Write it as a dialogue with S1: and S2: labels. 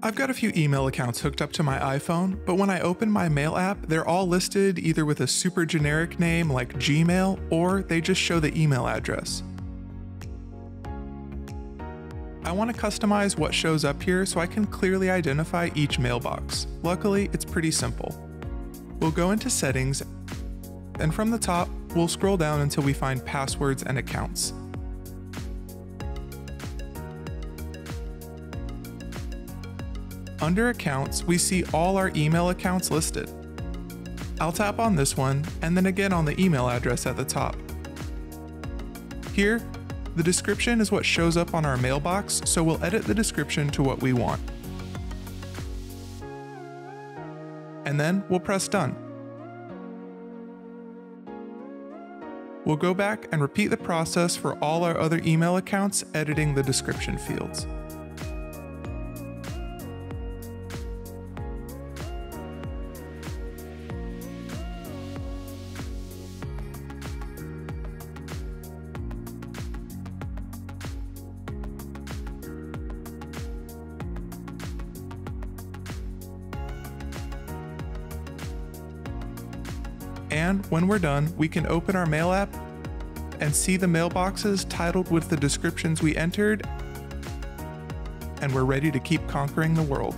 S1: I've got a few email accounts hooked up to my iPhone, but when I open my Mail app, they're all listed either with a super generic name like Gmail, or they just show the email address. I want to customize what shows up here so I can clearly identify each mailbox. Luckily, it's pretty simple. We'll go into Settings, and from the top, we'll scroll down until we find Passwords and Accounts. Under Accounts, we see all our email accounts listed. I'll tap on this one, and then again on the email address at the top. Here, the description is what shows up on our mailbox, so we'll edit the description to what we want. And then we'll press Done. We'll go back and repeat the process for all our other email accounts, editing the description fields. And when we're done, we can open our Mail app and see the mailboxes titled with the descriptions we entered, and we're ready to keep conquering the world.